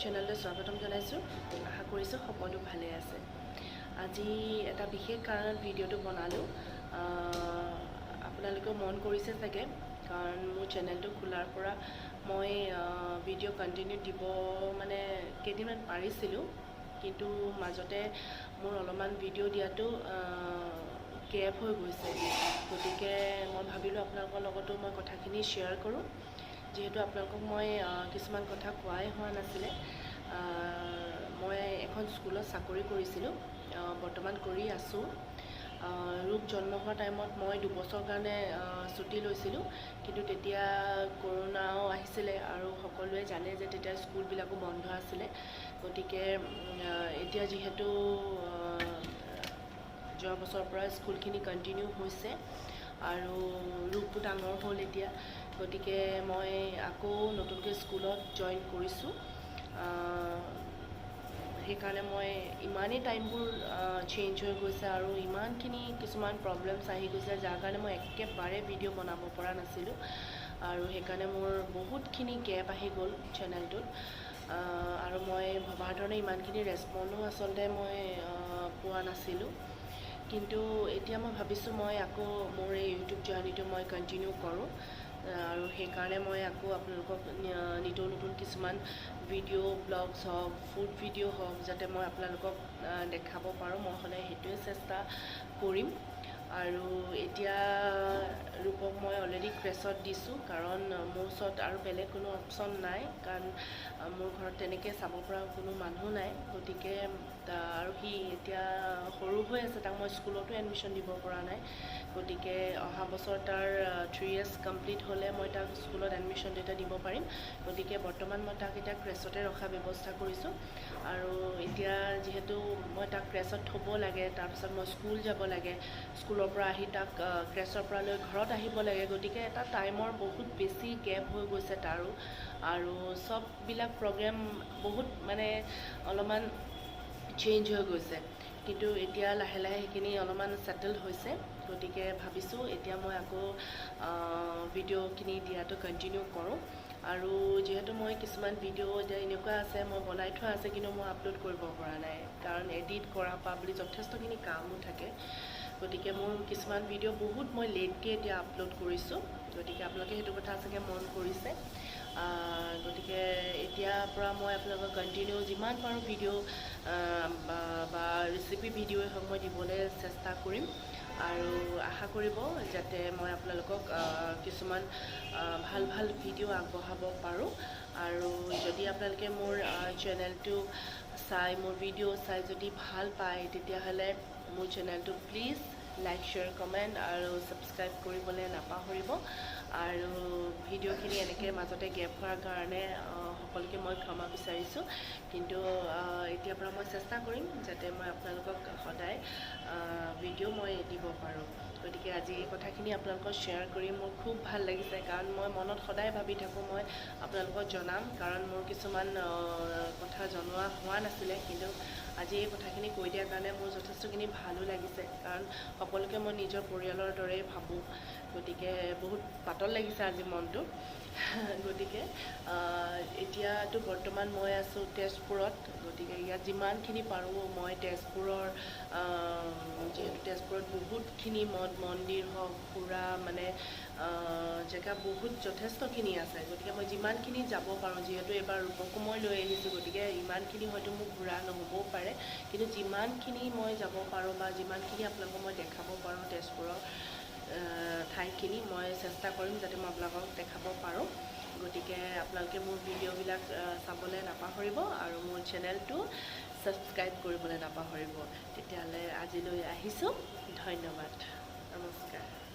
চেনেললৈ স্বাগতম জনাইছোঁ। আশা কৰিছোঁ সকলো ভালে আছে। আজি এটা বিশেষ কাৰণত ভিডিঅ'টো বনালোঁ। আপোনালোকেও মন কৰিছে চাগে, কাৰণ মোৰ চেনেলটো খোলাৰ পৰা মই ভিডিঅ' কণ্টিনিউ দিব মানে কেইদিনমান পাৰিছিলোঁ, কিন্তু মাজতে মোৰ অলপমান ভিডিঅ' দিয়াটো গেপ হৈ গৈছে। গতিকে মই ভাবিলোঁ আপোনালোকৰ লগতো মই কথাখিনি শ্বেয়াৰ কৰোঁ, যিহেতু আপোনালোকক মই কিছুমান কথা কোৱাই হোৱা নাছিলে। মই এখন স্কুলত চাকৰি কৰিছিলোঁ, বৰ্তমান কৰি আছোঁ। ৰূপ জন্ম হোৱাৰ টাইমত মই 2 বছৰ কাৰণে ছুটি লৈছিলোঁ, কিন্তু তেতিয়া কৰোণাও আহিছিলে আৰু সকলোৱে জানে যে তেতিয়া স্কুলবিলাকো বন্ধ আছিলে। গতিকে এতিয়া যিহেতু যোৱা বছৰৰ পৰা স্কুলখিনি কণ্টিনিউ হৈছে আৰু ৰূপটো ডাঙৰ হ'ল এতিয়া, গতিকে মই আকৌ নতুনকৈ স্কুলত জইন কৰিছোঁ। সেইকাৰণে মই ইমানেই টাইমবোৰ চেঞ্জ হৈ গৈছে আৰু ইমানখিনি কিছুমান প্ৰব্লেমছ আহি গৈছে, যাৰ কাৰণে মই একেবাৰে ভিডিঅ' বনাব পৰা নাছিলোঁ আৰু সেইকাৰণে মোৰ বহুতখিনি গেপ আহি গ'ল চেনেলটোত। আৰু মই ভবাৰ ধৰণে ইমানখিনি ৰেছপণ্ডো আচলতে মই পোৱা নাছিলোঁ। কিন্তু এতিয়া মই ভাবিছোঁ মই আকৌ মোৰ এই ইউটিউব জাৰ্নিটো মই কণ্টিনিউ কৰোঁ, আৰু সেইকাৰণে মই আকৌ আপোনালোকক নতুন কিছুমান ভিডিঅ' ব্লগছ হওক, ফুড ভিডিঅ' হওক, যাতে মই আপোনালোকক দেখাব পাৰোঁ। মই সদায় সেইটোৱে চেষ্টা কৰিম। আৰু এতিয়া ৰূপক মই অলৰেডি ক্ৰেছত দিছোঁ, কাৰণ মোৰ ওচৰত আৰু বেলেগ কোনো অপশ্যন নাই, কাৰণ মোৰ ঘৰত তেনেকৈ চাব পৰা কোনো মানুহ নাই। গতিকে আৰু সি এতিয়া সৰু হৈ আছে, তাক মই স্কুলতো এডমিশ্যন দিব পৰা নাই। গতিকে অহা বছৰ তাৰ 3 years কমপ্লিট হ'লে মই তাক স্কুলত এডমিশ্যন এটা দিব পাৰিম। গতিকে বৰ্তমান মই তাক এতিয়া ক্ৰেছতে ৰখাৰ ব্যৱস্থা কৰিছোঁ। আৰু এতিয়া যিহেতু মই তাক ক্ৰেছত থ'ব লাগে, তাৰপিছত মই স্কুল যাব লাগে, স্কুলৰ পৰা আহি তাক ক্ৰেছৰ পৰা লৈ ঘৰত আহিব লাগে, গতিকে এটা টাইমৰ বহুত বেছি গেপ হৈ গৈছে তাৰো। আৰু চববিলাক প্ৰগ্ৰেম বহুত মানে অলপমান চেঞ্জ হৈ গৈছে, কিন্তু এতিয়া লাহে লাহে সেইখিনি অলপমান ছেটেলড হৈছে। গতিকে ভাবিছোঁ এতিয়া মই আকৌ ভিডিঅ'খিনি দিয়াটো কণ্টিনিউ কৰোঁ। আৰু যিহেতু মই কিছুমান ভিডিঅ' এতিয়া এনেকুৱা আছে মই বনাই থোৱা আছে, কিন্তু মই আপলোড কৰিব পৰা নাই, কাৰণ এডিট কৰা পৰা বুলি যথেষ্টখিনি কামো থাকে। গতিকে মোৰ কিছুমান ভিডিঅ' বহুত মই লেটকৈ এতিয়া আপলোড কৰিছোঁ। গতিকে আপোনালোকে সেইটো কথা চাগে মন কৰিছে। গতিকে এতিয়াৰ পৰা মই আপোনালোকক কণ্টিনিউ যিমান পাৰোঁ ভিডিঅ' বা ৰেচিপি ভিডিঅ'ই হওক মই দিবলৈ চেষ্টা কৰিম। আৰু আশা কৰিব যাতে মই আপোনালোকক কিছুমান ভাল ভাল ভিডিঅ' আগবঢ়াব পাৰোঁ। আৰু যদি আপোনালোকে মোৰ চেনেলটো চাই, মোৰ ভিডিঅ' চাই যদি ভাল পায়, তেতিয়াহ'লে মোৰ চেনেলটো প্লিজ লাইক, শ্বেয়াৰ, কমেণ্ট আৰু ছাবস্ক্ৰাইব কৰিবলৈ নাপাহৰিব। আৰু ভিডিঅ'খিনি এনেকৈ মাজতে গেপ হোৱাৰ কাৰণে সকলোকে মই ক্ষমা বিচাৰিছোঁ, কিন্তু এতিয়াৰ পৰা মই চেষ্টা কৰিম যাতে মই আপোনালোকক সদায় ভিডিঅ' মই দিব পাৰোঁ। গতিকে আজি এই কথাখিনি আপোনালোকক শ্বেয়াৰ কৰি মোৰ খুব ভাল লাগিছে, কাৰণ মই মনত সদায় ভাবি থাকোঁ মই আপোনালোকক জনাম, কাৰণ মোৰ কিছুমান কথা জনোৱা হোৱা নাছিলে, কিন্তু আজি এই কথাখিনি কৈ দিয়াৰ কাৰণে মোৰ যথেষ্টখিনি ভালো লাগিছে, কাৰণ সকলোকে মই নিজৰ পৰিয়ালৰ দৰেই ভাবোঁ। গতিকে বহুত পাতল লাগিছে আজি মনটো। গতিকে এতিয়াতো বৰ্তমান মই আছোঁ তেজপুৰত। গতিকে ইয়াত যিমানখিনি পাৰোঁ মই তেজপুৰৰ, যিহেতু তেজপুৰত বহুতখিনি মঠ মন্দিৰ হওক, ফুৰা মানে জেগা বহুত যথেষ্টখিনি আছে। গতিকে মই যিমানখিনি যাব পাৰোঁ, যিহেতু এইবাৰ ৰূপকো মই লৈ আহিছোঁ, গতিকে ইমানখিনি হয়তো মোক ঘূৰা নহ'বও পাৰে, কিন্তু যিমানখিনি মই যাব পাৰোঁ বা যিমানখিনি আপোনালোকক মই দেখাব পাৰোঁ তেজপুৰৰ ঠাইখিনি মই চেষ্টা কৰিম যাতে মই আপোনালোকক দেখাব পাৰোঁ। গতিকে আপোনালোকে মোৰ ভিডিঅ'বিলাক চাবলৈ নাপাহৰিব আৰু মোৰ চেনেলটো ছাবস্ক্ৰাইব কৰিবলৈ নাপাহৰিব। তেতিয়াহ'লে আজিলৈ আহিছোঁ। ধন্যবাদ, নমস্কাৰ।